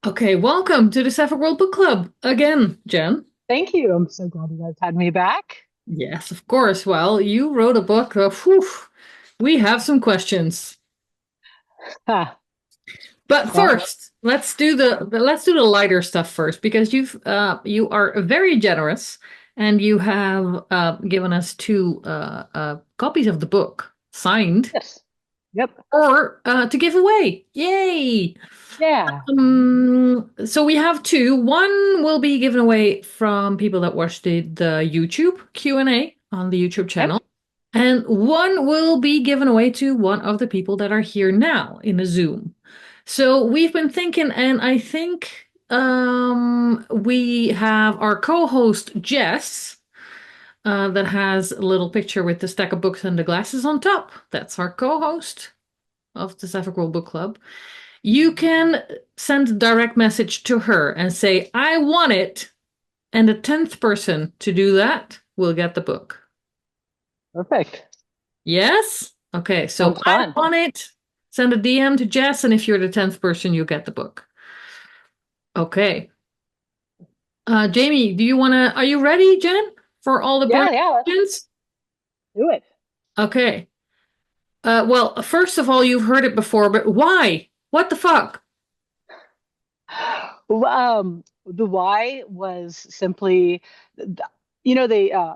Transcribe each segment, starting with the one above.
Okay, welcome to the Sapphic World Book Club again, Jen. Thank you. I'm so glad you guys had me back. Yes, of course. Well, you wrote a book. We have some questions, Huh. but Well, first, let's do the lighter stuff first because you are very generous and you have given us two copies of the book signed yes. Yep. or to give away. Yay! Yeah. So we have two. One will be given away from people that watched the YouTube Q&A on the YouTube Yep. channel. And one will be given away to one of the people that are here now in the Zoom. So we've been thinking, and I think we have our co-host Jess that has a little picture with the stack of books and the glasses on top. That's our co-host of the Sapphic World Book Club. You can send a direct message to her and say, I want it. And the 10th person to do that will get the book. Perfect. Yes? Okay, so Sounds I fun. want it. Send a DM to Jess, and if you're the 10th person, you get the book. Okay. Jamie, are you ready, Jen, for all the burning Yeah, yeah, let's questions? do it. Okay. Well, first of all, you've heard it before, but why? What the fuck? The why was simply, the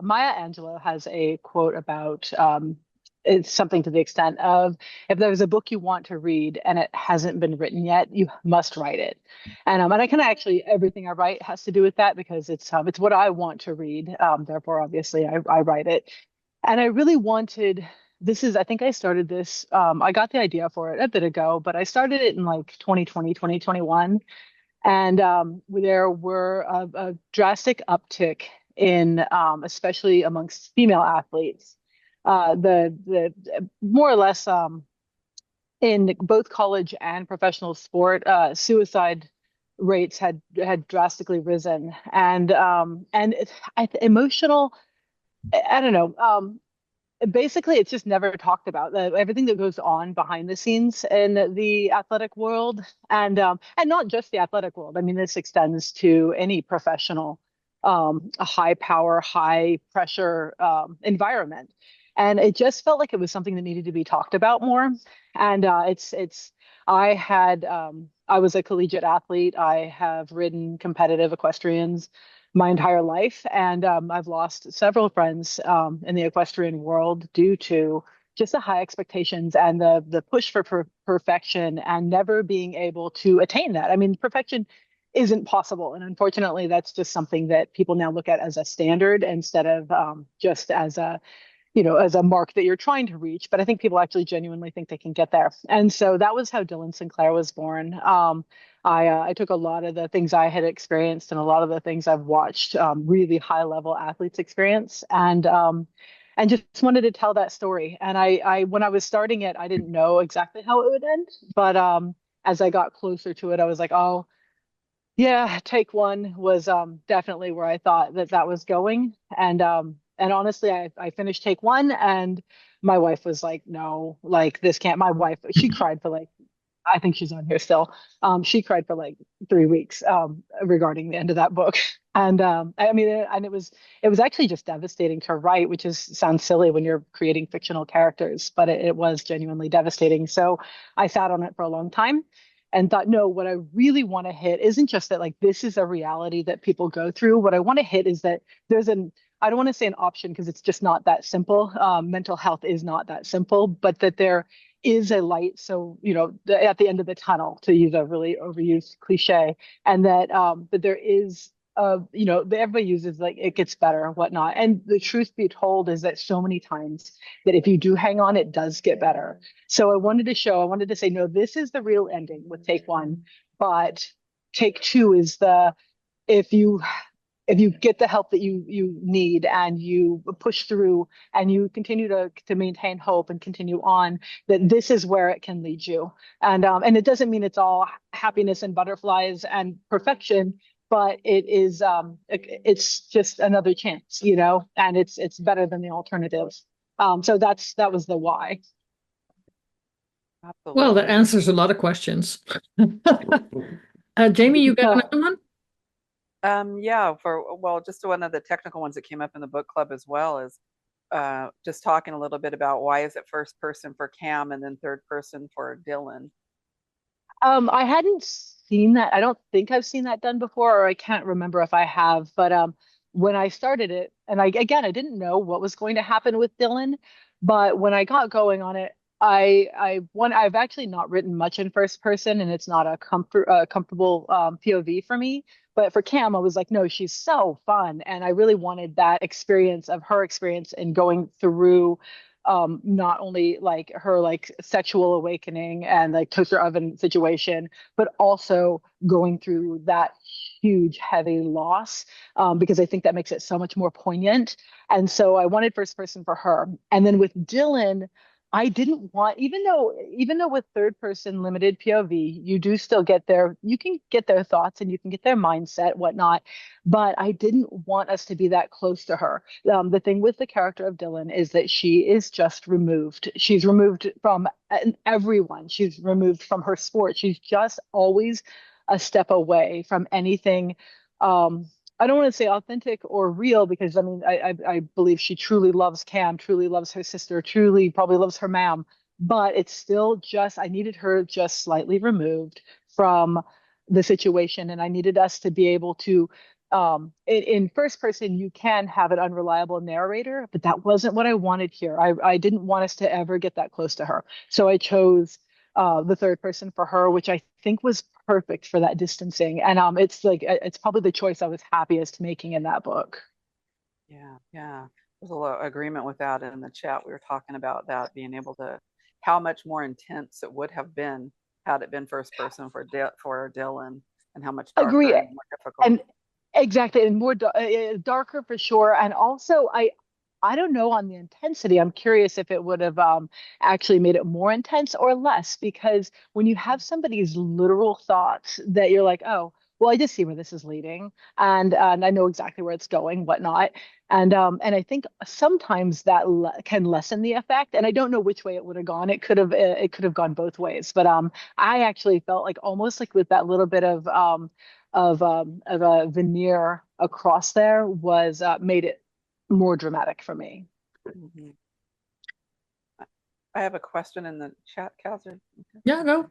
Maya Angelou has a quote about it's something to the extent of if there's a book you want to read and it hasn't been written yet, you must write it. And I kind of actually everything I write has to do with that because it's what I want to read. Therefore, obviously, I write it. And I really wanted I think I started this. I got the idea for it a bit ago, but I started it in like 2020, 2021. And there were a drastic uptick in, especially amongst female athletes, the more or less in both college and professional sport, suicide rates had drastically risen, and emotional. I don't know. Basically, it's just never talked about everything that goes on behind the scenes in the athletic world, and not just the athletic world. I mean, this extends to any professional, a high power, high pressure environment, and it just felt like it was something that needed to be talked about more. And it's I was a collegiate athlete. I have ridden competitive equestrians my entire life. And I've lost several friends in the equestrian world due to just the high expectations and the push for perfection and never being able to attain that. I mean, perfection isn't possible. And unfortunately, that's just something that people now look at as a standard instead of just as as a mark that you're trying to reach. But I think people actually genuinely think they can get there. And so that was how Dylan Sinclair was born. I took a lot of the things I had experienced and a lot of the things I've watched really high level athletes experience and just wanted to tell that story. And when I was starting it, I didn't know exactly how it would end, but as I got closer to it, I was like, oh yeah, take one was definitely where I thought that was going. And honestly, I finished take one and my wife was like, no, like this can't. My wife, she cried for like, I think she's on here still. She cried for like 3 weeks regarding the end of that book. And I mean, and it was actually just devastating to write, which is sounds silly when you're creating fictional characters, but it was genuinely devastating. So I sat on it for a long time and thought, no, what I really want to hit isn't just that like this is a reality that people go through. What I want to hit is that there's an I don't want to say an option because it's just not that simple. Mental health is not that simple, but that there is a light. So, at the end of the tunnel, to use a really overused cliche, and that there is, everybody uses like it gets better and whatnot. And the truth be told is that so many times that if you do hang on, it does get better. So I wanted to say, no, this is the real ending with take one, but take two is if you if you get the help that you need and you push through and you continue to maintain hope and continue on, that this is where it can lead you. And it doesn't mean it's all happiness and butterflies and perfection, but it's just another chance, and it's better than the alternatives. So that was the why. Well, that Absolutely. answers a lot of questions. Jamie, you got Uh, another one? Yeah, well, just one of the technical ones that came up in the book club as well is just talking a little bit about why is it first person for Cam and then third person for Dylan. I hadn't seen that. I don't think I've seen that done before, or I can't remember if I have. But when I started it, and I didn't know what was going to happen with Dylan, but when I got going on it, I've actually not written much in first person, and it's not a comfortable POV for me. But for Cam, I was like, no, she's so fun, and I really wanted that experience of her experience in going through not only like her like sexual awakening and like toaster oven situation, but also going through that huge heavy loss, because I think that makes it so much more poignant. And so I wanted first person for her. And then with Dylan, I didn't want, even though with third person limited POV, you do still get their, you can get their thoughts and you can get their mindset, whatnot. But I didn't want us to be that close to her. The thing with the character of Dylan is that she is just removed. She's removed from everyone. She's removed from her sport. She's just always a step away from anything. I don't want to say authentic or real because I mean I believe she truly loves Cam, truly loves her sister, truly probably loves her mom, but it's still just I needed her just slightly removed from the situation, and I needed us to be able to in first person you can have an unreliable narrator, but that wasn't what I wanted here. I didn't want us to ever get that close to her, so I chose the third person for her, which I think was perfect for that distancing. And it's like it's probably the choice I was happiest making in that book. Yeah, yeah. There's a lot of agreement with that in the chat. We were talking about that being able to how much more intense it would have been had it been first person for Dylan and how much darker Agree. and more difficult. And exactly, and more darker for sure. And also, I don't know on the intensity. I'm curious if it would have actually made it more intense or less, because when you have somebody's literal thoughts that you're like, oh, well, I just see where this is leading, and I know exactly where it's going, whatnot. And I think sometimes that can lessen the effect. And I don't know which way it would have gone. It could have gone both ways. But I actually felt like almost like with that little bit of a veneer across there was made it more dramatic for me. Mhm. I have a question in the chat, Catherine. Yeah, go.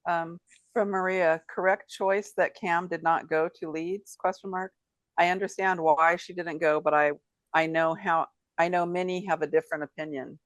Um, from Maria, correct choice that Cam did not go to Leeds? Question mark. I understand why she didn't go, but I know how I know many have a different opinion.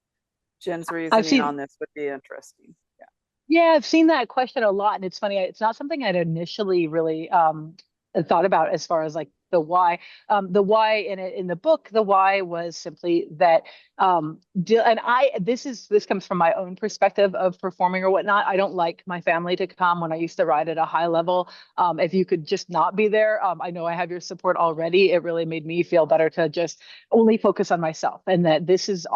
Jen's I've reasoning seen on this would be interesting. Yeah. Yeah, I've seen that question a lot, and it's funny. It's not something I'd initially really thought about as far as like the why. The why in the book, the why was simply that and I this comes from my own perspective of performing or whatnot. I don't like my family to come when I used to ride at a high level. If you could just not be there, I know I have your support already. It really made me feel better to just only focus on myself, and that this is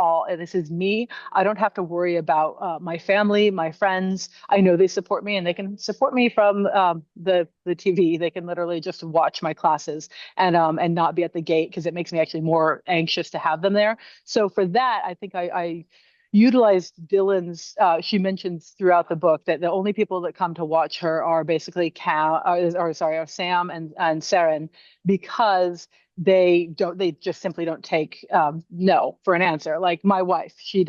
me. I don't have to worry about my family, my friends. I know they support me, and they can support me from the TV. They can literally just watch my classes and not be at the gate because it makes me actually more anxious to have them there. So for that, I think I utilized Dylan's. She mentions throughout the book that the only people that come to watch her are basically are Sam and Sarin, because they just simply don't take no for an answer. Like my wife, she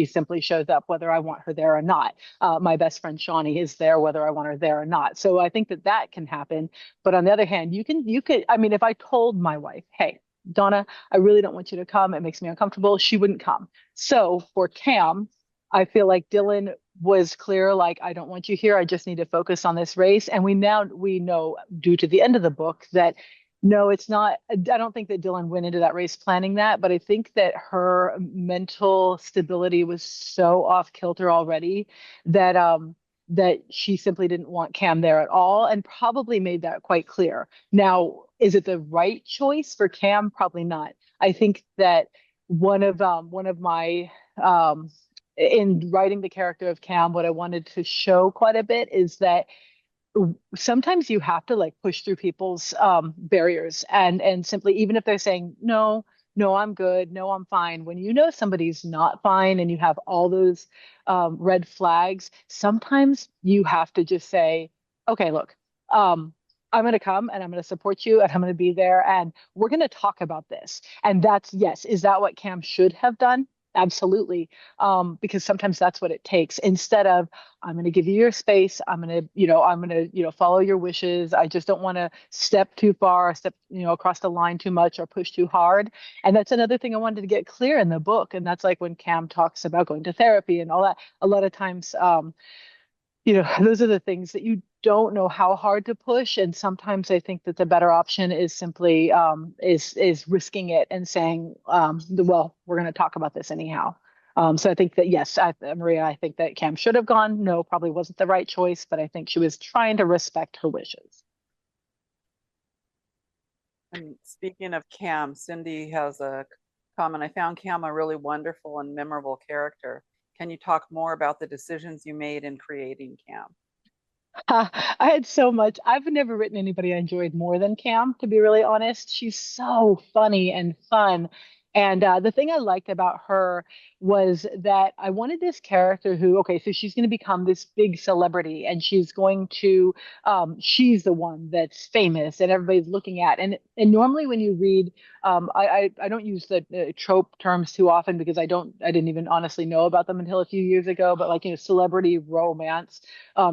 simply shows up whether I want her there or not. My best friend Shawnee is there whether I want her there or not. So I think that that can happen. But on the other hand, you could, I mean, if I told my wife, hey, Donna, I really don't want you to come, it makes me uncomfortable, she wouldn't come. So for Cam, I feel like Dylan was clear, like, I don't want you here. I just need to focus on this race. And we know due to the end of the book that no, it's not. I don't think that Dylan went into that race planning that, but I think that her mental stability was so off kilter already that that she simply didn't want Cam there at all, and probably made that quite clear. Now, is it the right choice for Cam? Probably not. I think that one of my in writing the character of Cam, what I wanted to show quite a bit is that sometimes you have to like push through people's barriers, and simply, even if they're saying no, no, I'm good, no, I'm fine, when you know somebody's not fine and you have all those red flags, sometimes you have to just say, okay, look, I'm going to come and I'm going to support you and I'm going to be there and we're going to talk about this. And that's, yes, is that what Cam should have done? Absolutely. Because sometimes that's what it takes. Instead of, I'm going to give you your space. I'm going to, follow your wishes. I just don't want to step too far, step, across the line too much or push too hard. And that's another thing I wanted to get clear in the book. And that's like when Cam talks about going to therapy and all that. A lot of times, those are the things that you don't know how hard to push. And sometimes I think that the better option is simply is risking it and saying, well, we're going to talk about this anyhow. So I think that, yes, Maria, I think that Cam should have gone. No, probably wasn't the right choice, but I think she was trying to respect her wishes. And speaking of Cam, Cindy has a comment. I found Cam a really wonderful and memorable character. Can you talk more about the decisions you made in creating Cam? I had so much. I've never written anybody I enjoyed more than Cam, to be really honest. She's so funny and fun. And the thing I liked about her was that I wanted this character who, okay, so she's going to become this big celebrity and she's the one that's famous and everybody's looking at. And normally when you read, I don't use the trope terms too often because I didn't even honestly know about them until a few years ago, but like, celebrity romance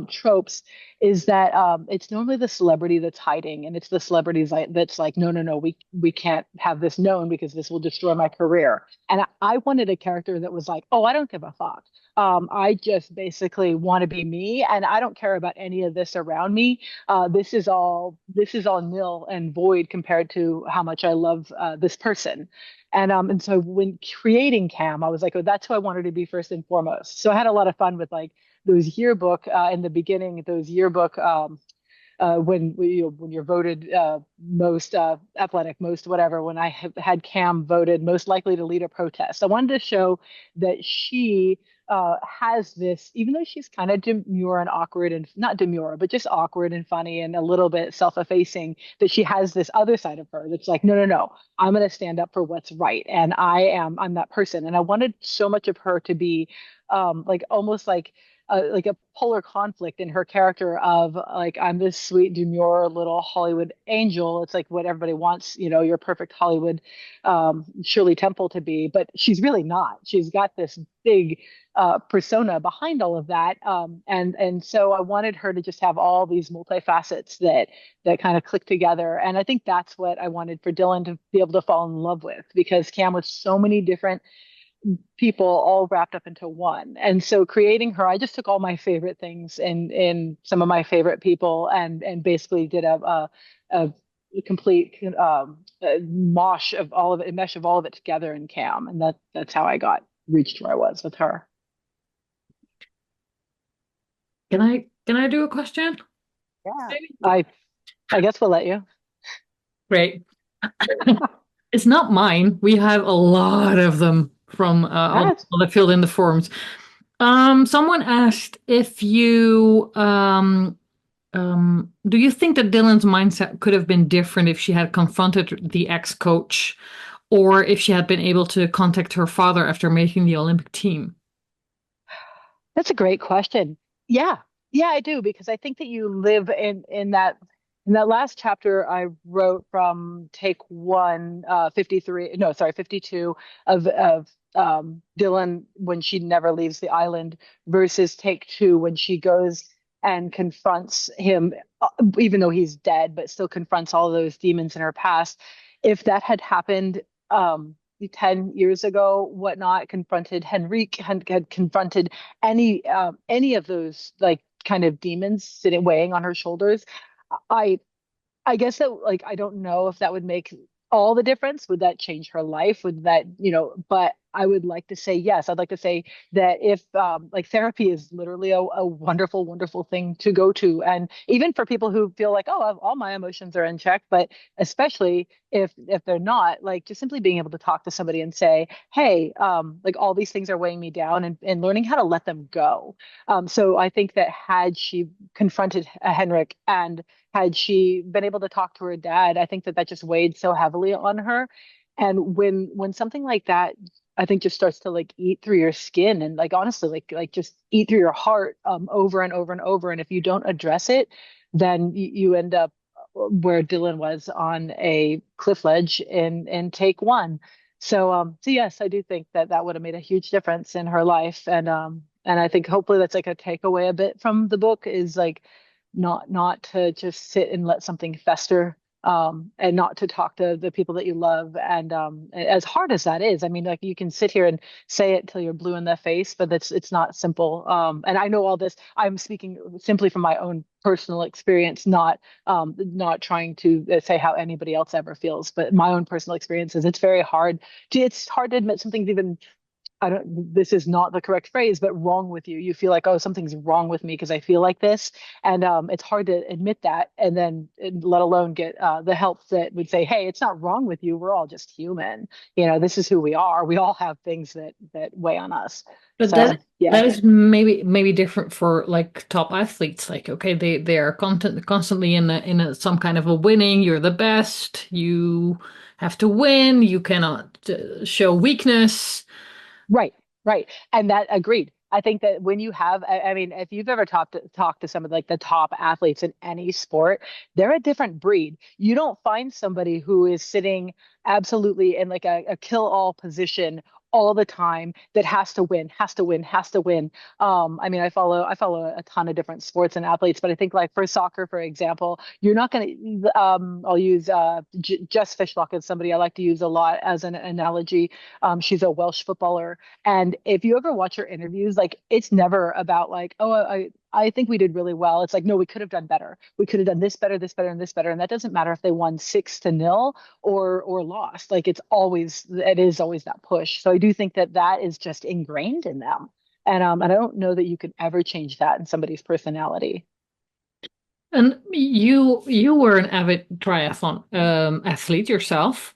tropes is that it's normally the celebrity that's hiding, and it's the celebrities that's like, no, no, no, we can't have this known because this will destroy my career. And I wanted a character that was like, oh, I don't give a fuck. I just basically want to be me, and I don't care about any of this around me. This is all nil and void compared to how much I love this person. And so when creating Cam, I was like, oh, that's who I wanted to be first and foremost. So I had a lot of fun with like those yearbook in the beginning, those yearbook when you're voted most athletic, most whatever. When I had Cam voted most likely to lead a protest, I wanted to show that she has this, even though she's kind of demure and awkward, and not demure, but just awkward and funny and a little bit self-effacing, that she has this other side of her that's like, no, no, no, I'm going to stand up for what's right, and I'm that person. And I wanted so much of her to be like almost like a polar conflict in her character of like, I'm this sweet demure little Hollywood angel. It's like what everybody wants, your perfect Hollywood Shirley Temple to be, but she's really not. She's got this big persona behind all of that, and so I wanted her to just have all these multifacets that kind of click together. And I think that's what I wanted for Dylan to be able to fall in love with, because Cam was so many different people all wrapped up into one. And so creating her, I just took all my favorite things and in some of my favorite people and basically did a complete mosh of all of it, a mesh of all of it together in Cam. And that's how I reached where I was with her. Can I do a question? Yeah. I guess we'll let you. Great. It's not mine. We have a lot of them from all the Yes. people that filled in the forms. Someone asked if you do you think that Dylan's mindset could have been different if she had confronted the ex-coach, or if she had been able to contact her father after making the Olympic team? That's a great question. Yeah. Yeah, I do, because I think that you live in that last chapter I wrote from take one, 53, no, sorry, 52 of Dylan when she never leaves the island versus take two when she goes and confronts him, even though he's dead, but still confronts all those demons in her past. If that had happened 10 years ago, whatnot, confronted Henrique, had confronted any of those like kind of demons sitting weighing on her shoulders, I I guess that, like, I don't know if that would make all the difference. Would that change her life? Would that, but I would like to say yes. I'd like to say that if like therapy is literally a wonderful, wonderful thing to go to. And even for people who feel like, oh, all my emotions are in check, but especially if they're not, like just simply being able to talk to somebody and say, hey, like all these things are weighing me down, and learning how to let them go. So I think that had she confronted Henrik and had she been able to talk to her dad, I think that just weighed so heavily on her. And when something like that I think just starts to like eat through your skin and like honestly like just eat through your heart over and over and over. And if you don't address it, then you end up where Dylan was on a cliff ledge in take one. So yes, I do think that that would have made a huge difference in her life, and I think hopefully that's like a takeaway a bit from the book is like not to just sit and let something fester, and not to talk to the people that you love. And as hard as that is, I mean, like you can sit here and say it till you're blue in the face, but it's not simple. And I know all this. I'm speaking simply from my own personal experience, not trying to say how anybody else ever feels, but my own personal experiences. It's hard to admit something's even, I don't, this is not the correct phrase, but wrong with you. You feel like, oh, something's wrong with me because I feel like this. And it's hard to admit that and then let alone get the help that would say, hey, it's not wrong with you. We're all just human. This is who we are. We all have things that weigh on us. But So yeah. that is maybe different for like top athletes. Like, okay, they are constantly in some kind of a winning. You're the best. You have to win. You cannot show weakness. Right, right. And that agreed. I think that when you have, I mean, if you've ever talked to some of like the top athletes in any sport, they're a different breed. You don't find somebody who is sitting absolutely in like a kill all position all the time that has to win, has to win, has to win. I mean, I follow a ton of different sports and athletes, but I think like for soccer, for example, you're not going to. I'll use Jess Fishlock as somebody I like to use a lot as an analogy. She's a Welsh footballer, and if you ever watch her interviews, like it's never about like, oh, I think we did really well. It's like, no, we could have done better. We could have done this better, this better, and this better. And that doesn't matter if they won 6-0 or lost. Like it is always that push. So I do think that that is just ingrained in them. And I don't know that you can ever change that in somebody's personality. And you were an avid triathlon athlete yourself.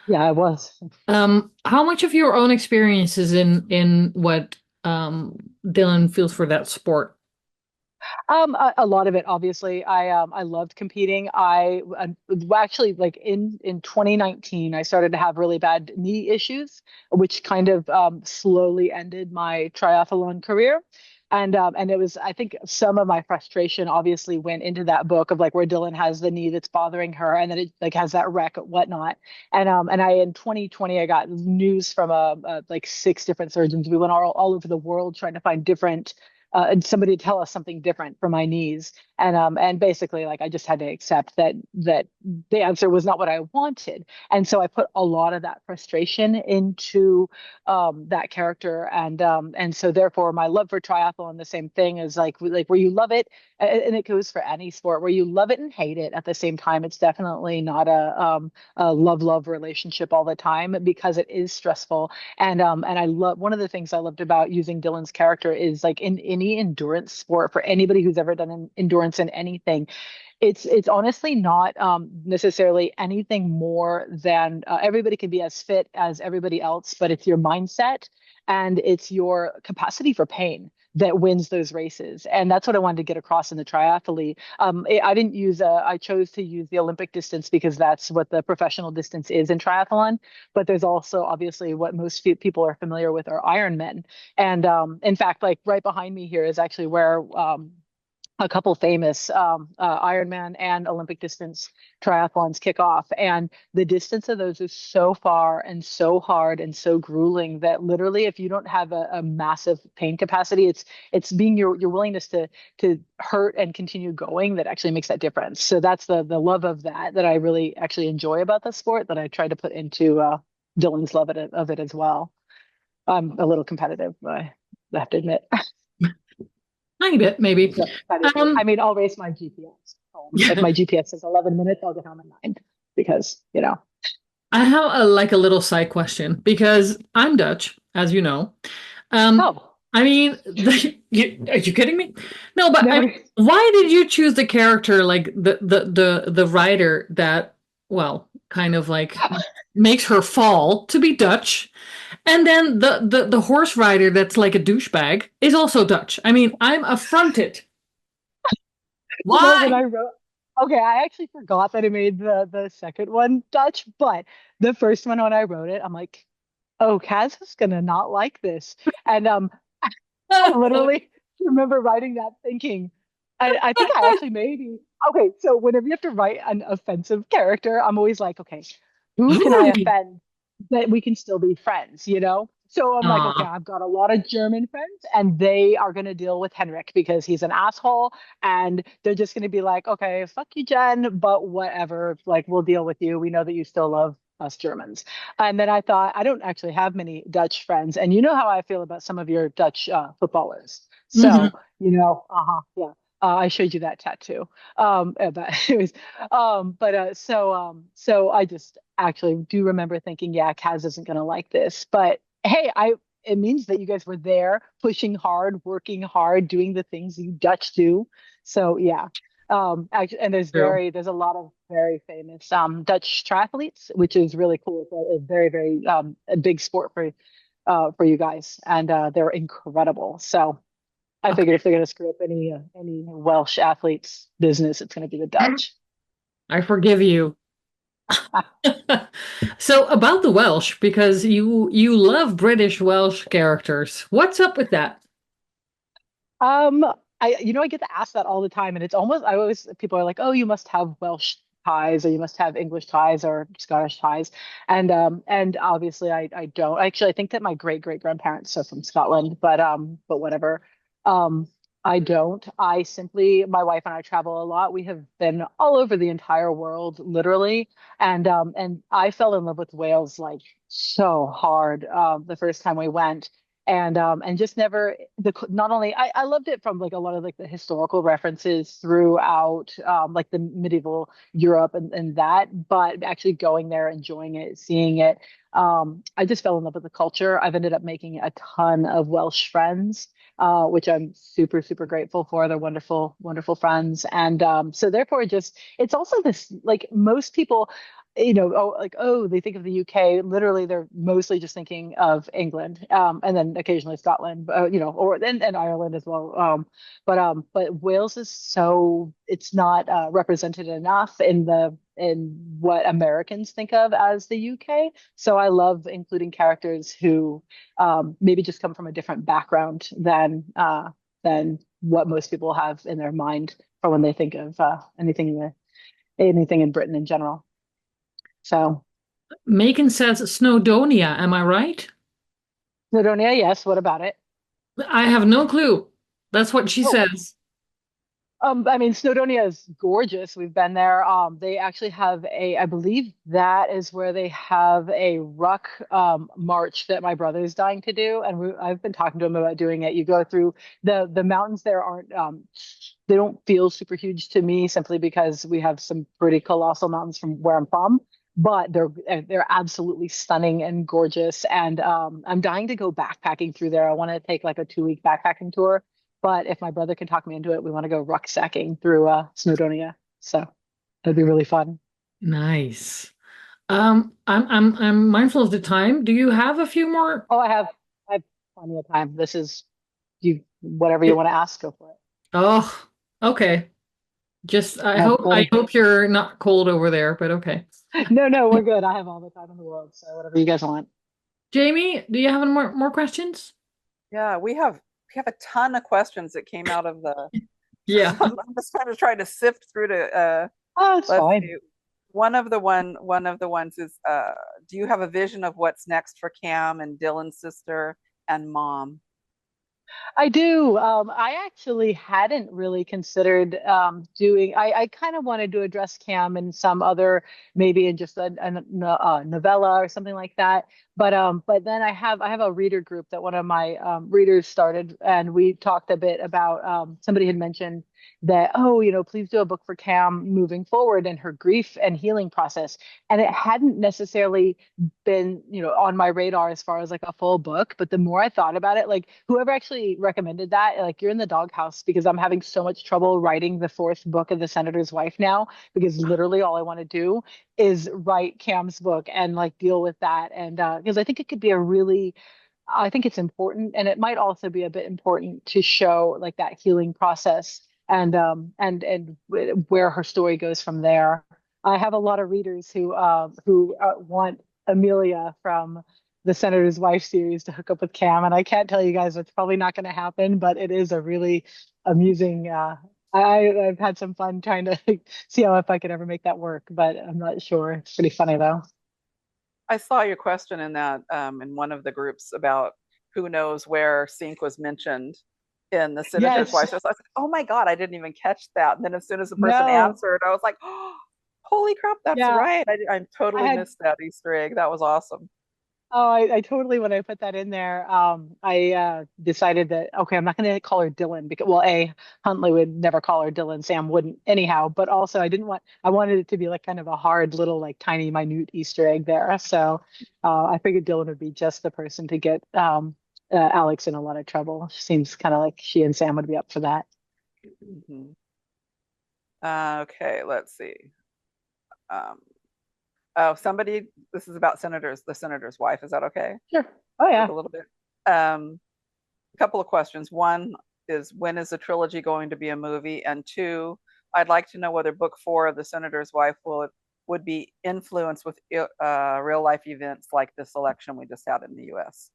Yeah, I was. How much of your own experiences in what Dylan feels for that sport? A lot of it, obviously. I loved competing. Actually like in 2019, I started to have really bad knee issues, which kind of slowly ended my triathlon career. And it was, I think some of my frustration obviously went into that book of like where Dylan has the knee that's bothering her and then it like has that wreck and whatnot. And I in 2020 I got news from like 6 different surgeons. We went all over the world trying to find different and somebody to tell us something different for my knees. And basically like I just had to accept that the answer was not what I wanted. And so I put a lot of that frustration into that character. And so therefore my love for triathlon, the same thing is like where you love it, and it goes for any sport where you love it and hate it at the same time. It's definitely not a love relationship all the time because it is stressful. And I love one of the things I loved about using Dylan's character is like in any endurance sport for anybody who's ever done an endurance in anything, it's honestly not necessarily anything more than everybody can be as fit as everybody else, but it's your mindset and it's your capacity for pain that wins those races. And that's what I wanted to get across in the triathlete. I didn't use I chose to use the Olympic distance because that's what the professional distance is in triathlon. But there's also obviously what most people are familiar with are Ironmen. And in fact, like right behind me here is actually where a couple famous Ironman and Olympic distance triathlons kick off. And the distance of those is so far and so hard and so grueling that literally if you don't have a massive pain capacity, it's being your willingness to hurt and continue going that actually makes that difference. So that's the love of that I really actually enjoy about the sport that I try to put into Dylan's love of it as well. I'm a little competitive, I have to admit. Tiny bit, maybe. Yeah, I mean, I'll race my GPS home. If my GPS says 11 minutes, I'll get home at 9 because, I have like a little side question because I'm Dutch, as you know. Oh, I mean, are you kidding me? No, but I no. mean, why did you choose the character like the writer that, well, kind of like makes her fall to be Dutch, and then the horse rider that's like a douchebag is also Dutch. I mean, I'm affronted. When Why? I wrote, okay, I actually forgot that I made the second one Dutch, but the first one when I wrote it, I'm like, oh, Kaz is gonna not like this. And I literally remember writing that thinking, I think I actually maybe, okay, so whenever you have to write an offensive character, I'm always like, okay, who can I Who? offend that we can still be friends, you know? So I'm like, okay, Aw, I've got a lot of German friends and they are going to deal with Henrik because he's an asshole and they're just going to be like, okay, fuck you, Jen, but whatever, like we'll deal with you. We know that you still love us Germans. And then I thought, I don't actually have many Dutch friends. And you know how I feel about some of your Dutch footballers. mhm. So, yeah. I showed you that tattoo. But anyways, so I just actually do remember thinking, yeah, Kaz isn't gonna like this. But hey, it means that you guys were there, pushing hard, working hard, doing the things you Dutch do. So yeah. Actually, and True. there's a lot of very famous Dutch triathletes, which is really cool. It's a very, very a big sport for you guys, and they're incredible. So I figured Okay. if they're going to screw up any Welsh athletes' business, it's going to be the Dutch. I forgive you. So about the Welsh, because you love British Welsh characters. What's up with that? Um, I get to ask that all the time, and it's almost I always people are like, "Oh, you must have Welsh ties, or you must have English ties, or Scottish ties," and obviously I don't. Actually, I think that my great grandparents are from Scotland, but whatever. Um, I don't. I simply my wife and I travel a lot. We have been all over the entire world, literally, and I fell in love with Wales like so hard the first time we went and just never the not only I loved it from like a lot of like the historical references throughout like the medieval Europe and that, but actually going there, enjoying it, seeing it. I just fell in love with the culture. I've ended up making a ton of Welsh friends, which I'm super grateful for. They're wonderful friends, and so therefore, just it's also this like most people they think of the UK. Literally, they're mostly just thinking of England, and then occasionally Scotland, and Ireland as well. But Wales is so it's not represented enough in what Americans think of as the UK. So I love including characters who maybe just come from a different background than what most people have in their mind for when they think of anything in Britain in general. So, Macon says Snowdonia, am I right? Snowdonia, yes. What about it? I have no clue. That's what she Oh, says. I mean, Snowdonia is gorgeous. We've been there. They actually have I believe that is where they have a ruck march that my brother is dying to do, and I've been talking to him about doing it. You go through the mountains there aren't they don't feel super huge to me simply because we have some pretty colossal mountains from where I'm from. But they're absolutely stunning and gorgeous, and I'm dying to go backpacking through there. I want to take like a 2 week backpacking tour, but if my brother can talk me into it, we want to go rucksacking through Snowdonia. So that'd be really fun. Nice. I'm mindful of the time. Do you have a few more? Oh, I have plenty of time. This is you whatever you want to ask, go for it. Oh, okay. Just I have I plenty. hope you're not cold over there, but okay. No, we're good. I have all the time in the world, so whatever you guys want. Jamie, do you have any more questions? Yeah, we have a ton of questions that came out of the. Yeah. I'm just kind of trying to sift through to Oh, it's let's fine. see. One of the ones is do you have a vision of what's next for Cam and Dylan's sister and mom? I do. I actually hadn't really considered doing. I kind of wanted to address Cam in some other, maybe in just a novella or something like that. But then I have a reader group that one of my readers started, and we talked a bit about. Somebody had mentioned that, oh, please do a book for Cam moving forward and her grief and healing process, and it hadn't necessarily been, on my radar as far as like a full book. But the more I thought about it, like whoever actually recommended that, like you're in the doghouse because I'm having so much trouble writing the fourth book of The Senator's Wife now because literally all I want to do is write Cam's book and like deal with that. And because I think it could be I think it's important, and it might also be a bit important to show like that healing process and where her story goes from there. I have a lot of readers who want Amelia from the Senator's Wife series to hook up with Cam, and I can't tell you guys it's probably not going to happen, but it is a really amusing. I've had some fun trying to see how if I could ever make that work, but I'm not sure. It's pretty funny though. I saw your question in that in one of the groups about who knows where sync was mentioned in the Senator's Yes, Wife. So I was like, oh my God, I didn't even catch that. And then as soon as the person no, answered, I was like, oh, holy crap, that's yeah, right. I I totally had. missed that Easter egg. That was awesome. Oh, I totally, when I put that in there, I decided that, okay, I'm not going to call her Dylan because, well, A, Huntley would never call her Dylan, Sam wouldn't anyhow, but also I wanted it to be like kind of a hard little, like tiny, minute Easter egg there. So I figured Dylan would be just the person to get Alex in a lot of trouble. Seems kind of like she and Sam would be up for that. Mhm. Okay, let's see. Um, oh, somebody, this is about senators, the senator's wife. Is that okay? Sure. Oh, Like yeah. a little bit. A couple of questions. One is when is the trilogy going to be a movie? And two, I'd like to know whether book four of The Senator's Wife would be influenced with real life events like this election we just had in the US.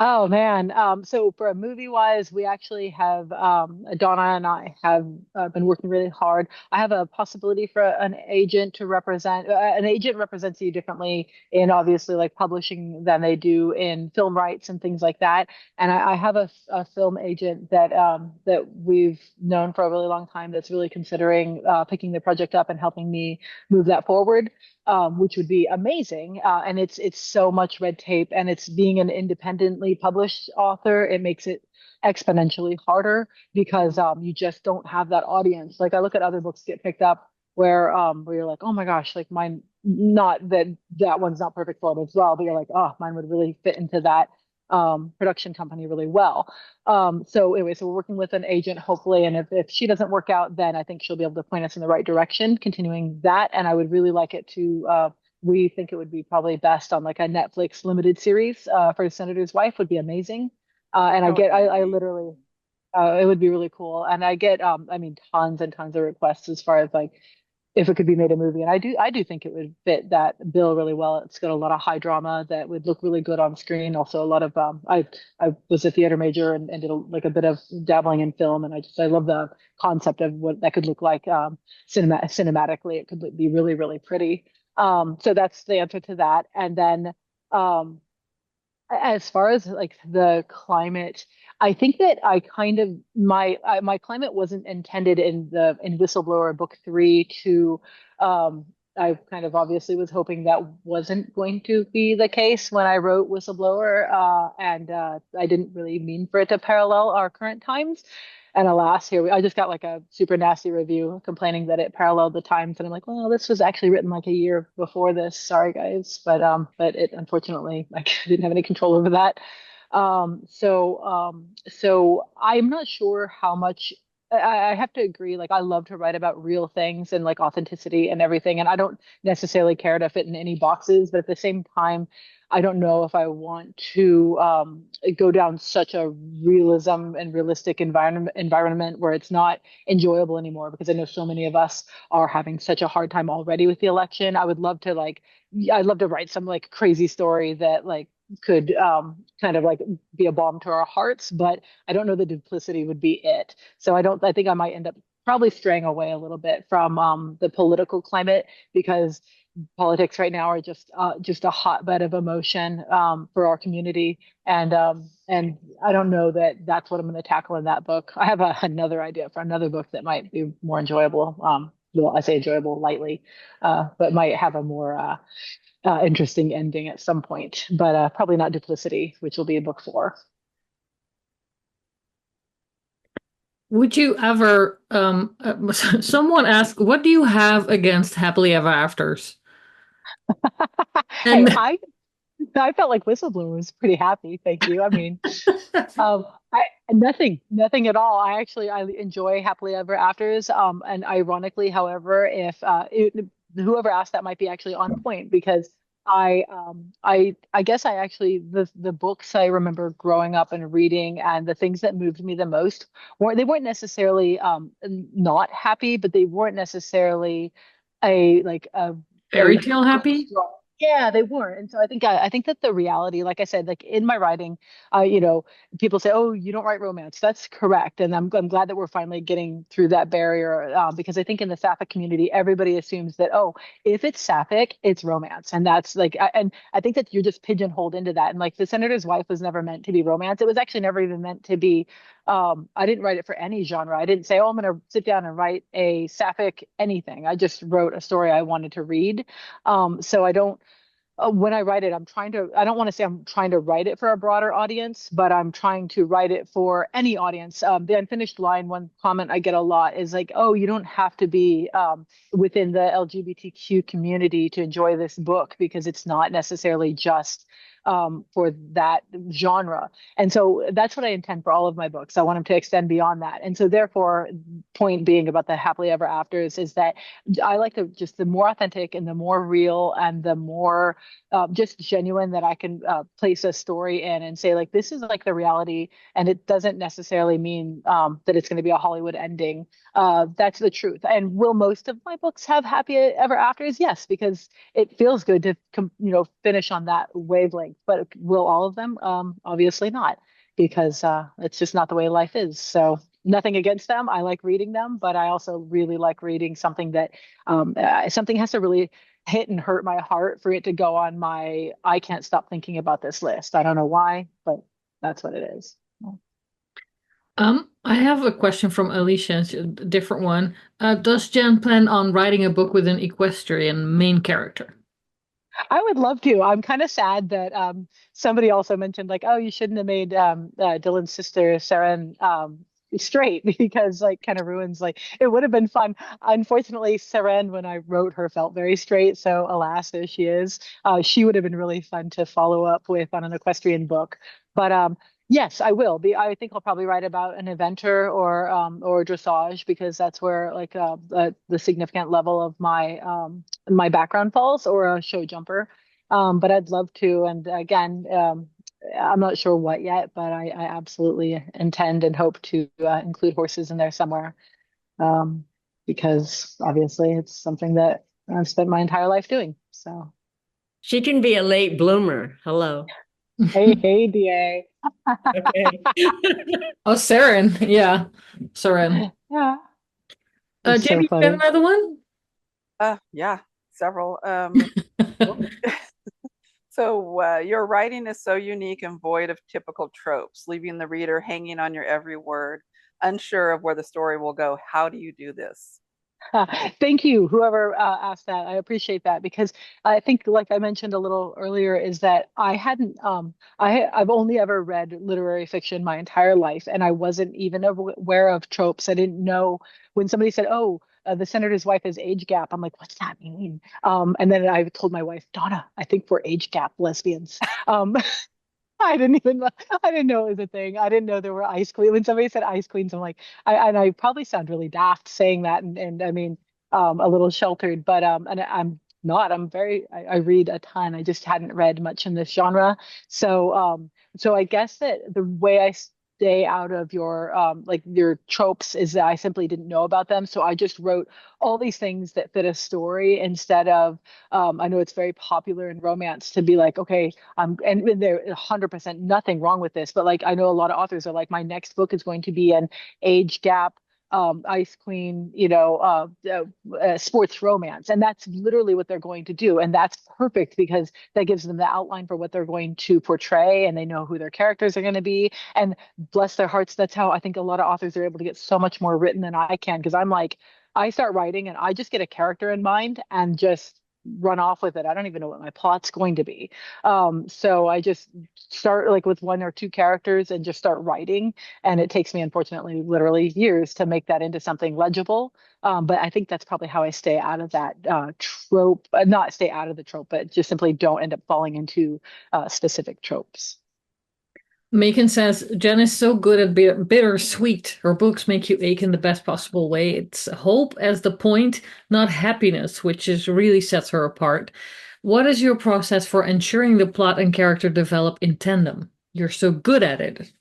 Oh man. So for a movie wise, we actually have Donna and I have been working really hard. I have a possibility for an agent to represent. An agent represents you differently in obviously like publishing than they do in film rights and things like that. And I have a film agent that we've known for a really long time that's really considering picking the project up and helping me move that forward, which would be amazing. And it's so much red tape, and it's being an independently published author. It makes it exponentially harder because you just don't have that audience. Like I look at other books get picked up where you're like, oh my gosh, like mine. Not that that one's not perfect for it as well, but you're like, oh, mine would really fit into that production company really well. So anyway, so we're working with an agent hopefully, and if she doesn't work out, then I think she'll be able to point us in the right direction, continuing that. And I would really like it to. We think it would be probably best on like a Netflix limited series for Senator's Wife would be amazing. And That would be I neat. literally, it would be really cool. And I get, I mean, tons and tons of requests as far as like if it could be made a movie. And I do think it would fit that bill really well. It's got a lot of high drama that would look really good on screen. Also, a lot of I was a theater major and did like a bit of dabbling in film, and I love the concept of what that could look like cinematically. It could be really really pretty. So that's the answer to that. And then um, as far as like the climate, I think that I kind of my climate wasn't intended in Whistleblower book three to I kind of obviously was hoping that wasn't going to be the case when I wrote Whistleblower, and I didn't really mean for it to parallel our current times. And alas, I just got like a super nasty review complaining that it paralleled the times, and I'm like, well, this was actually written like a year before this. Sorry, guys, but it unfortunately I didn't have any control over that. So I'm not sure how much. I have to agree. Like, I love to write about real things and like authenticity and everything, and I don't necessarily care to fit in any boxes. But at the same time, I don't know if I want to go down such a realism and realistic environment where it's not enjoyable anymore. Because I know so many of us are having such a hard time already with the election. I'd love to write some like crazy story that like could kind of like be a balm to our hearts, but I don't know the duplicity would be it. So I think I might end up probably straying away a little bit from the political climate because politics right now are just a hotbed of emotion for our community, and I don't know that that's what I'm going to tackle in that book. I have another idea for another book that might be more enjoyable. Well, I say enjoyable lightly, but might have a more interesting ending at some point, but probably not Duplicity, which will be in book four. Would you ever, someone asked, what do you have against happily ever afters? Hey, And I felt like Whistleblower was pretty happy. Thank you. I mean, I nothing at all. I enjoy happily ever afters. And ironically, however, if whoever asked that might be actually on point because I guess I actually the books I remember growing up and reading and the things that moved me the most weren't necessarily not happy, but they weren't necessarily a like a fairy very tale happy? Yeah, they weren't. And so I think that the reality, like I said, like in my writing, you know, people say, "Oh, you don't write romance." That's correct, and I'm glad that we're finally getting through that barrier because I think in the Sapphic community, everybody assumes that, oh, if it's Sapphic, it's romance, and that's like, and I think that you're just pigeonholed into that. And like the Senator's Wife was never meant to be romance. It was actually never even meant to be. I didn't write it for any genre. I didn't say, "Oh, I'm going to sit down and write a Sapphic anything." I just wrote a story I wanted to read. So I don't when I write it, I don't want to say I'm trying to write it for a broader audience, but I'm trying to write it for any audience. The unfinished line, one comment I get a lot is like, oh, you don't have to be within the LGBTQ community to enjoy this book because it's not necessarily just for that genre. And so that's what I intend for all of my books. I want them to extend beyond that. And so therefore, point being about the happily ever afters is that I like to just the more authentic and the more real and the more just genuine that I can place a story in and say like this is like the reality, and it doesn't necessarily mean that it's going to be a Hollywood ending. That's the truth. And will most of my books have happy ever afters? Yes, because it feels good to finish on that wavelength. But will all of them? Obviously not, because it's just not the way life is. So nothing against them. I like reading them, but I also really like reading something that something has to really hit and hurt my heart for it to go on my I can't stop thinking about this list. I don't know why, but that's what it is. I have a question from Alicia, it's a different one. Does Jen plan on writing a book with an equestrian main character? I would love to. I'm kind of sad that somebody also mentioned like, oh, you shouldn't have made Dylan's sister Sarin straight because like kind of ruins like it would have been fun. Unfortunately, Sarin, when I wrote her, felt very straight. So alas, there she is. She would have been really fun to follow up with on an equestrian book. But yes, I will be. I think I'll probably write about an eventer or dressage because that's where like the significant level of my background falls, or a show jumper. But I'd love to. And again, I'm not sure what yet, but I absolutely intend and hope to include horses in there somewhere um, because obviously it's something that I've spent my entire life doing. So, She can be a late bloomer. Hello. hey, hey, DA. Okay. Oh, Sarin. Yeah, Sarin. Yeah, it's so Jamie, you got funny. another one? Yeah, several. So your writing is so unique and void of typical tropes, leaving the reader hanging on your every word, unsure of where the story will go. How do you do this? Thank you, whoever asked that. I appreciate that because I think, like I mentioned a little earlier, is that I hadn't, I've only ever read literary fiction my entire life, and I wasn't even aware of tropes. I didn't know when somebody said, "Oh, the senator's wife is age gap." I'm like, "What's that mean?" And then I told my wife, "Donna, I think we're age gap lesbians." I didn't know it was a thing. I didn't know there were ice queens. When somebody said ice queens, I'm like, I probably sound really daft saying that, and I mean, a little sheltered, but and I'm not. I read a ton. I just hadn't read much in this genre, so I guess that the way I stay out of your like your tropes is that I simply didn't know about them, so I just wrote all these things that fit a story instead of I know it's very popular in romance to be like, okay, and there 100% nothing wrong with this, but like I know a lot of authors are like, my next book is going to be an age gap ice queen, sports romance. And that's literally what they're going to do. And that's perfect because that gives them the outline for what they're going to portray and they know who their characters are going to be. And bless their hearts, that's how I think a lot of authors are able to get so much more written than I can. Because I'm like, I start writing and I just get a character in mind and just run off with it. I don't even know what my plot's going to be. So I just start like with one or two characters and just start writing. And it takes me, unfortunately, literally years to make that into something legible. But I think that's probably how I stay out of that trope, not stay out of the trope, but just simply don't end up falling into specific tropes. Macon says, Jen is so good at bittersweet. Her books make you ache in the best possible way. It's hope as the point, not happiness, which is really sets her apart. What is your process for ensuring the plot and character develop in tandem? You're so good at it.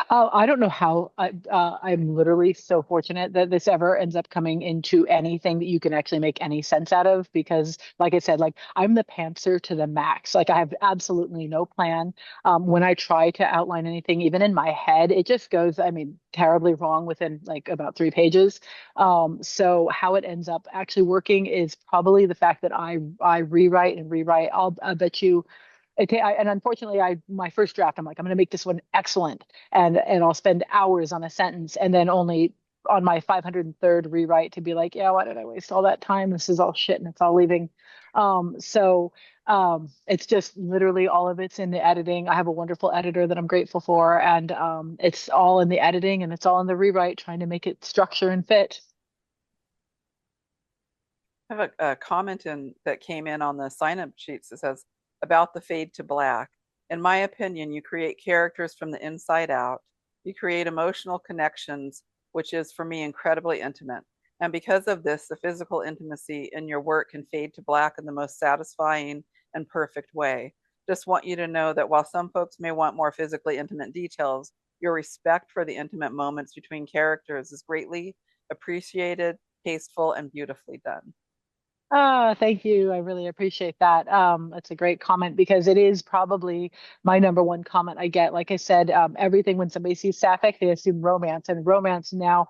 I don't know how I'm literally so fortunate that this ever ends up coming into anything that you can actually make any sense out of because, like I said, like I'm the pantser to the max. Like I have absolutely no plan. When I try to outline anything, even in my head, it just goes, I mean, terribly wrong within like about 3 pages. So how it ends up actually working is probably the fact that I rewrite and rewrite. I bet you and unfortunately, my first draft, I'm like, I'm going to make this one excellent, and I'll spend hours on a sentence, and then only on my 503rd rewrite to be like, yeah, why did I waste all that time? This is all shit, and it's all leaving. So it's just literally all of it's in the editing. I have a wonderful editor that I'm grateful for, and it's all in the editing, and it's all in the rewrite, trying to make it structure and fit. I have a comment that came in on the sign-up sheets that says about the fade to black. In my opinion, you create characters from the inside out. You create emotional connections, which is for me incredibly intimate. And because of this, the physical intimacy in your work can fade to black in the most satisfying and perfect way. Just want you to know that while some folks may want more physically intimate details, your respect for the intimate moments between characters is greatly appreciated, tasteful, and beautifully done. Thank you. I really appreciate that. That's a great comment because it is probably my number one comment I get. Like I said, everything when somebody sees Sapphic, they assume romance, and romance now,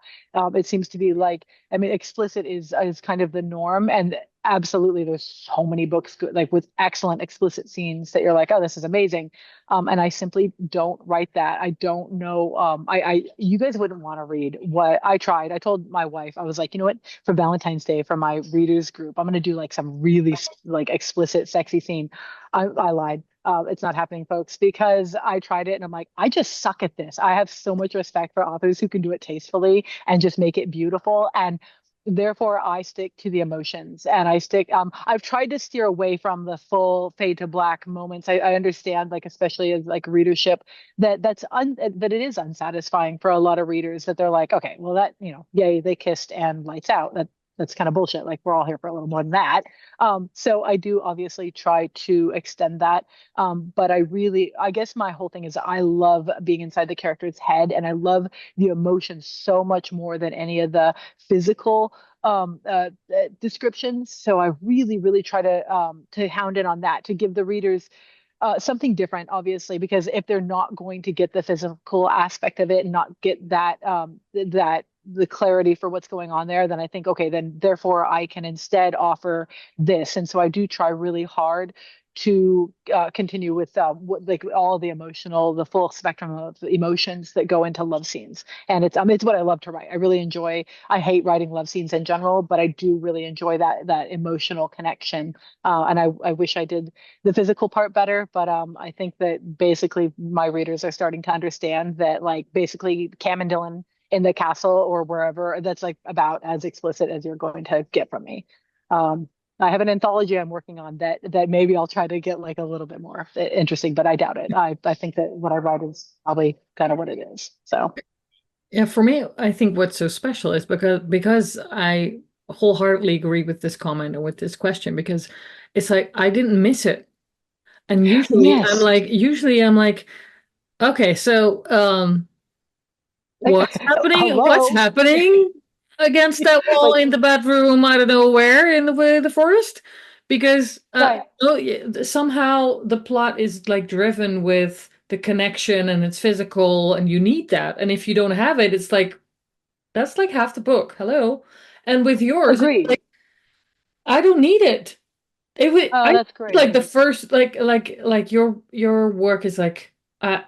it seems to be like, I mean, explicit is kind of the norm, and absolutely, there's so many books like with excellent explicit scenes that you're like, oh, this is amazing. And I simply don't write that. I don't know. You guys wouldn't want to read what I tried. I told my wife, I was like, you know what? For Valentine's Day, for my readers group, I'm gonna do like some really like explicit, sexy scene. I lied. It's not happening, folks, because I tried it and I'm like, I just suck at this. I have so much respect for authors who can do it tastefully and just make it beautiful. And therefore I stick to the emotions and I've tried to steer away from the full fade to black moments. I understand, like especially as like readership, that it is unsatisfying for a lot of readers, that they're like, okay, well, that, yay, they kissed and lights out. That's kind of bullshit. Like we're all here for a little more than that. So I do obviously try to extend that. But I guess my whole thing is I love being inside the character's head, and I love the emotions so much more than any of the physical descriptions. So I really, really try to hound in on that, to give the readers something different, obviously, because if they're not going to get the physical aspect of it and not get that the clarity for what's going on there, then I think, okay, then therefore I can instead offer this. And so I do try really hard to continue with like all the emotional, the full spectrum of emotions that go into love scenes. And it's what I love to write. I really enjoy. I hate writing love scenes in general, but I do really enjoy that emotional connection. And I wish I did the physical part better, but I think that basically my readers are starting to understand that, like, basically Cam and Dylan in the castle or wherever, that's like about as explicit as you're going to get from me. Um, I have an anthology I'm working on that maybe I'll try to get like a little bit more interesting, but I doubt it. I think that what I write is probably kind of what it is. So Yeah, for me, I think what's so special is because I wholeheartedly agree with this comment and with this question, because it's like I didn't miss it. And yes. usually I'm like, okay, so what's happening? What's Hello. happening against that wall Like, in the bedroom? I don't know where in the forest, because right. oh, yeah, somehow the plot is like driven with the connection and it's physical, and you need that. And if you don't have it, it's like that's like half the book. Hello, and with yours, it's Agreed. like I don't need it. It would Oh, I that's great. like the first like your work is like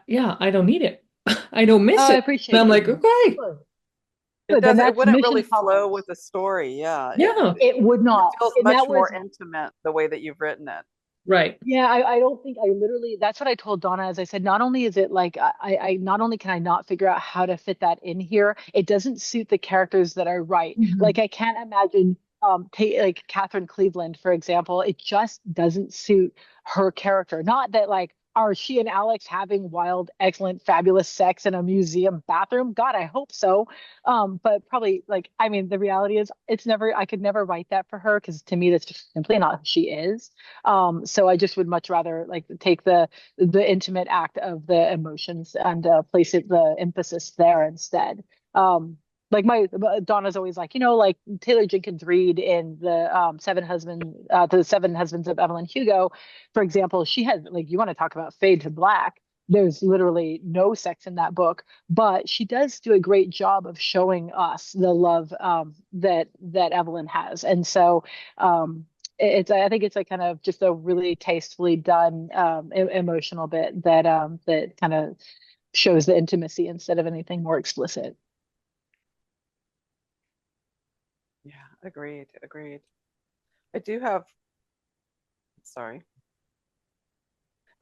yeah, I don't need it. I don't Oh, miss I it. And appreciate I'm like, that. okay. Good. It Good. Then does, it that's wouldn't mission really flow accomplished. with the story. Yeah. Yeah. It would It not. feels And much that more was, intimate the way that you've written it. Right. yeah, I don't think I literally, that's what I told Donna. As I said, not only is it like, not only can I not figure out how to fit that in here, it doesn't suit the characters that I write. Like, Mhm. I can't imagine, like Catherine Cleveland, for example, it just doesn't suit her character. Not that, like, are she and Alex having wild, excellent, fabulous sex in a museum bathroom? God, I hope so. But probably like, I mean, the reality is it's never, I could never write that for her because to me, that's just simply not who she is. So I just would much rather like take the intimate act of the emotions and place it the emphasis there instead. Like my Donna's always like, like Taylor Jenkins Reid in the Seven Husbands of Evelyn Hugo, for example, she had like you want to talk about fade to black. There's literally no sex in that book, but she does do a great job of showing us the love that Evelyn has, and so it's I think it's like kind of just a really tastefully done emotional bit that kind of shows the intimacy instead of anything more explicit. Yeah, agreed, agreed. I do have, sorry.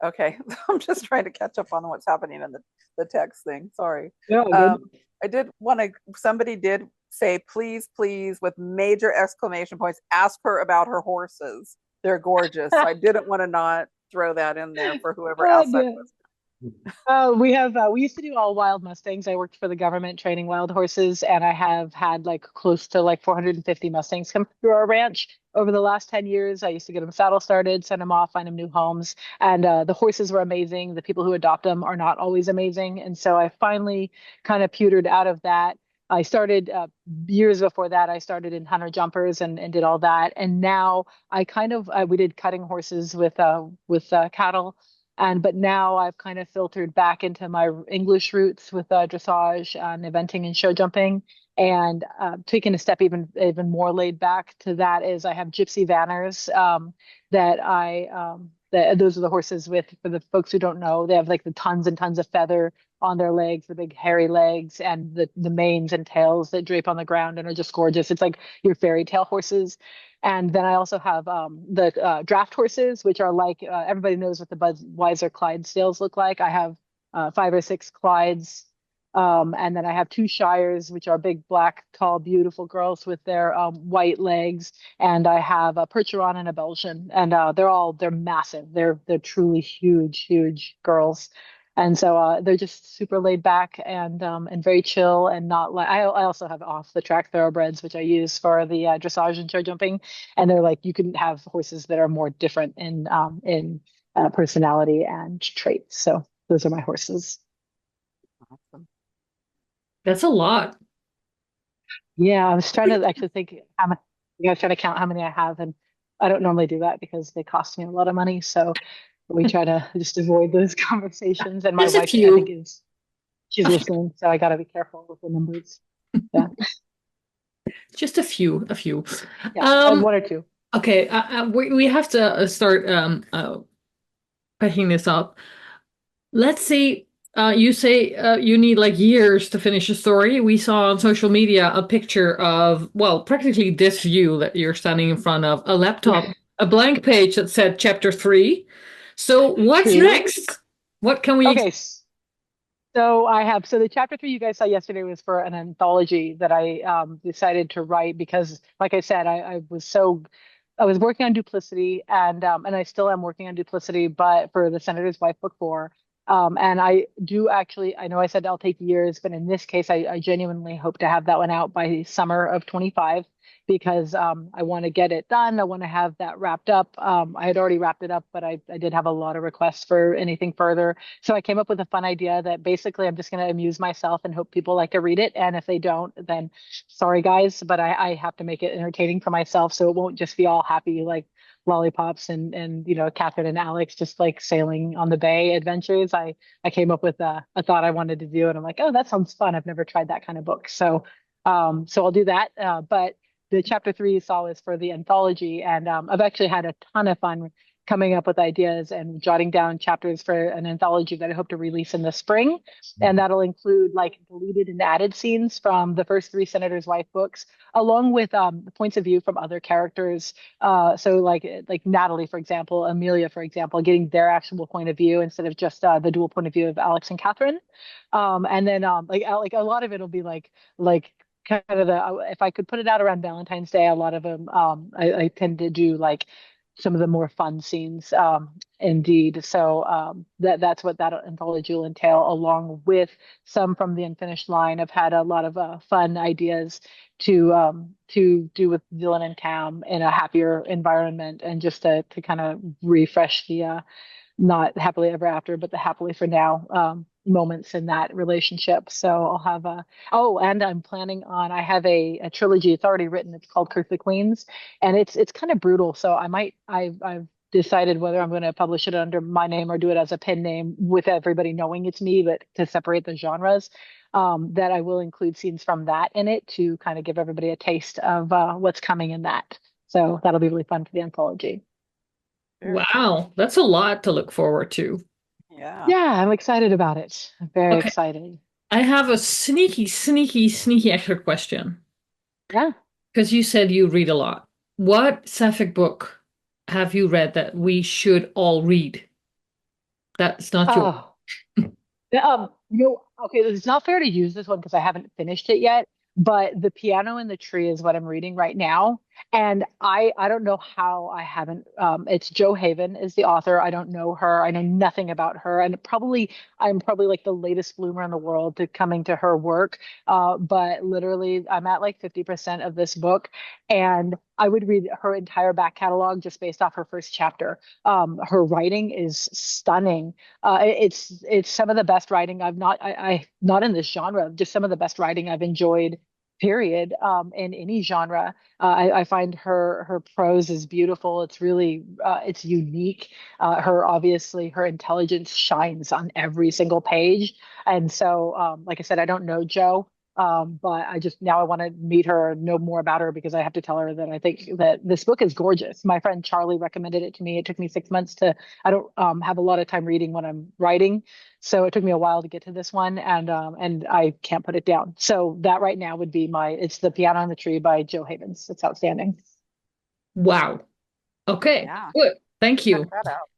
Okay, I'm just trying to catch up on what's happening in the text thing. Sorry. Yeah, good. I did want to, somebody did say, please, please, with major exclamation points, ask her about her horses. They're gorgeous. So I didn't want to not throw that in there for whoever asked that Yeah. question. We used to do all wild Mustangs. I worked for the government training wild horses, and I have had like close to like 450 Mustangs come through our ranch over the last 10 years. I used to get them saddle started, send them off, find them new homes, and the horses were amazing. The people who adopt them are not always amazing, and so I finally kind of pewtered out of that. I started years before that. I started in hunter jumpers and did all that, and now I kind of we did cutting horses with cattle but now I've kind of filtered back into my English roots with dressage and eventing and show jumping, and taking a step even more laid back to that is I have gypsy vanners that those are the horses with for the folks who don't know they have like the tons and tons of feather on their legs, the big hairy legs, and the manes and tails that drape on the ground and are just gorgeous. It's like your fairy tale horses. And then I also have the draft horses, which are like everybody knows what the Budweiser Clydesdales look like. I have 5 or 6 Clydes. And then I have 2 Shires, which are big, black, tall, beautiful girls with their white legs. And I have a Percheron and a Belgian, and they're massive. They're truly huge, huge girls. And so they're just super laid back and very chill and not like I also have off the track thoroughbreds, which I use for the dressage and show jumping. And they're like you can have horses that are more different in personality and traits. So those are my horses. Awesome. That's a lot. Yeah, I was trying to actually think how many. I was trying to count how many I have, and I don't normally do that because they cost me a lot of money. So we try to just avoid those conversations. And my Just a wife, I think, few. she's listening, so I got to be careful with the numbers. Yeah, Just a few. yeah, Um, 1 or 2. okay, we have to start picking this up. Let's say you say you need like years to finish a story. We saw on social media a picture of, well, practically this view that you're standing in front of, a laptop, a blank page that said chapter 3. So what's True. next? What can we Okay, so the chapter 3 you guys saw yesterday was for an anthology that I decided to write because, like I said, I was working on duplicity and I still am working on duplicity, but for the Senator's Wife book 4. And I do actually, I know I said I'll take years, but in this case, I genuinely hope to have that one out by summer of 25 because I want to get it done. I want to have that wrapped up. I had already wrapped it up, but I did have a lot of requests for anything further. So I came up with a fun idea that basically I'm just going to amuse myself and hope people like to read it. And if they don't, then sorry guys, but I have to make it entertaining for myself. So it won't just be all happy like lollipops and Catherine and Alex just like sailing on the bay adventures. I came up with a thought I wanted to do, and I'm like, oh, that sounds fun. I've never tried that kind of book, so I'll do that. But the chapter 3 you saw is for the anthology, and I've actually had a ton of fun coming up with ideas and jotting down chapters for an anthology that I hope to release in the spring. And that'll include like deleted and added scenes from the first 3 Senator's Wife books, along with points of view from other characters. So like Natalie, for example, Amelia, for example, getting their actual point of view instead of just the dual point of view of Alex and Catherine. And then like a lot of it'll be like kind of if I could put it out around Valentine's Day, a lot of them I tend to do like some of the more fun scenes, indeed. So that's what that anthology will entail, along with some from the Unfinished line. I've had a lot of fun ideas to do with Dylan and Cam in a happier environment, and just to kind of refresh the not happily ever after, but the happily for now moments in that relationship. So I'll have and I'm planning on, I have a trilogy. It's already written. It's called Curse the Queens, and it's kind of brutal. So I've decided whether I'm going to publish it under my name or do it as a pen name with everybody knowing it's me, but to separate the genres. That I will include scenes from that in it to kind of give everybody a taste of what's coming in that. So that'll be really fun for the anthology. Very Wow, that's a lot to look forward to. Yeah. Yeah, I'm excited about it. I'm very Okay, excited. I have a sneaky, sneaky, sneaky extra question. Yeah. Because you said you read a lot. What Sapphic book have you read that we should all read? That's not your. Oh, okay, it's not fair to use this one because I haven't finished it yet, but The Piano in the Tree is what I'm reading right now. And I don't know how I haven't it's Jo Haven is the author. I don't know her. I know nothing about her. And I'm probably like the latest bloomer in the world to coming to her work. But literally I'm at like 50% of this book, and I would read her entire back catalog just based off her first chapter. Her writing is stunning. It's some of the best writing I not in this genre, just some of the best writing I've enjoyed, period, in any genre. I find her prose is beautiful. It's really it's unique. Her intelligence shines on every single page. And so, like I said, I don't know Jo. But I just now I want to meet her, know more about her, because I have to tell her that I think that this book is gorgeous. My friend Charlie recommended it to me. It took me 6 months to, I don't have a lot of time reading when I'm writing. So it took me a while to get to this one, and I can't put it down. So that right now would be it's The Piano on the Tree by Jo Havens. It's outstanding. Wow. Okay, Yeah. good. Thank Check you. that out.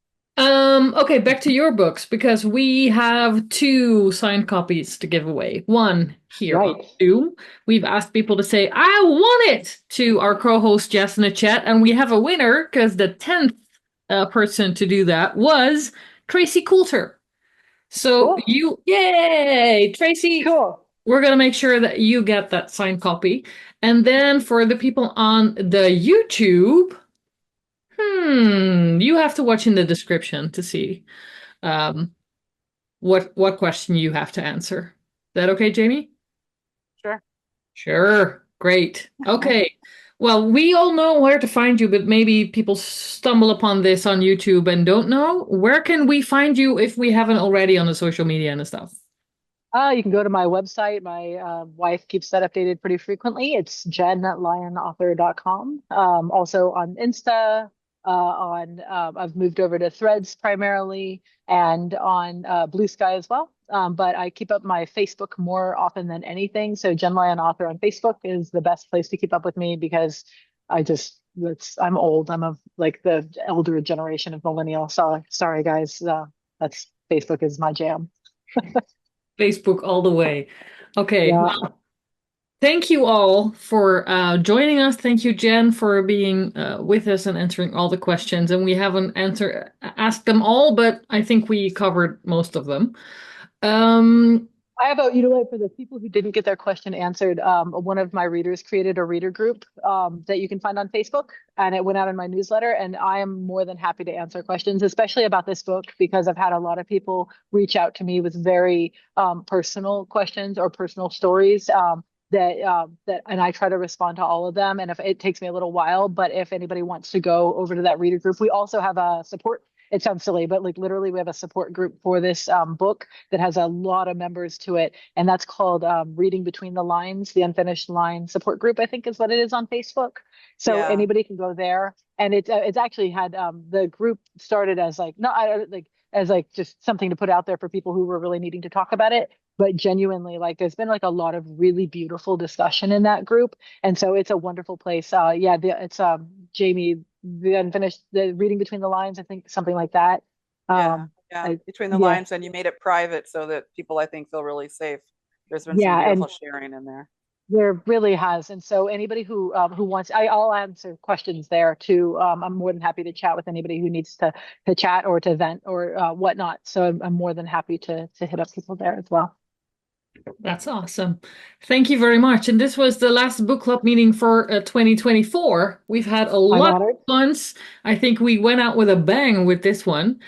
Okay, back to your books because we have two signed copies to give away. One here on Right. Zoom. We've asked people to say, I want it to our co-host Jess in the chat, and we have a winner because the 10th person to do that was Tracy Coulter. So Cool. yay, Tracy, Cool. we're gonna make sure that you get that signed copy. And then for the people on the YouTube, you have to watch in the description to see um, what question you have to answer. Is that okay, Jamie? Sure. Sure. Great. Okay. Well, we all know where to find you, but maybe people stumble upon this on YouTube and don't know. Where can we find you if we haven't already on the social media and stuff? You can go to my website. My wife keeps that updated pretty frequently. It's jen@lyonauthor.com. Also on Insta, I've moved over to Threads primarily, and on Blue Sky as well. But I keep up my Facebook more often than anything. So Jen Lyon Author on Facebook is the best place to keep up with me, because I'm old. I'm of like the elder generation of millennial. So sorry guys. That's Facebook is my jam. Facebook all the way. Okay. Yeah. Well, thank you all for joining us. Thank you, Jen, for being with us and answering all the questions. And we haven't asked them all, but I think we covered most of them. I have for the people who didn't get their question answered, one of my readers created a reader group that you can find on Facebook, and it went out in my newsletter. And I am more than happy to answer questions, especially about this book, because I've had a lot of people reach out to me with very personal questions or personal stories. And I try to respond to all of them. And if it takes me a little while, but if anybody wants to go over to that reader group, we also have a support. It sounds silly, but like literally we have a support group for this book that has a lot of members to it. And that's called Reading Between the Lines, the Unfinished Line support group, I think is what it is on Facebook. So Yeah. anybody can go there. And it's actually had the group started as like, no, I like as like just something to put out there for people who were really needing to talk about it. But genuinely, like there's been like a lot of really beautiful discussion in that group. And so it's a wonderful place. It's Jamie, the Reading Between the Lines, I think something like that. Yeah. Between the Yeah. lines, and you made it private so that people, I think, feel really safe. There's been some Yeah, beautiful and sharing in there. There really has. And so anybody who wants, I'll answer questions there too. I'm more than happy to chat with anybody who needs to chat or to vent or whatnot. So I'm more than happy to hit up people there as well. That's awesome. Thank you very much. And this was the last book club meeting for 2024. We've had a I'm lot of honored. ones. I think we went out with a bang with this one.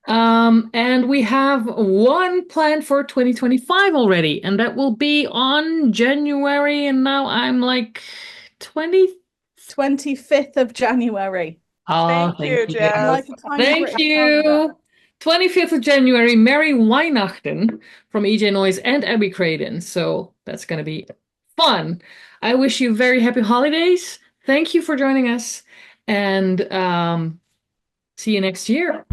And we have one planned for 2025 already, and that will be on January. And now I'm like 20. 25th of January. Oh, Thank thank you, you. I'm Jazz. like a tiny Thank British Canada. you. 25th of January, Mary Weihnachten from EJ Noyes and Abby Craden. So that's going to be fun. I wish you very happy holidays. Thank you for joining us, and see you next year.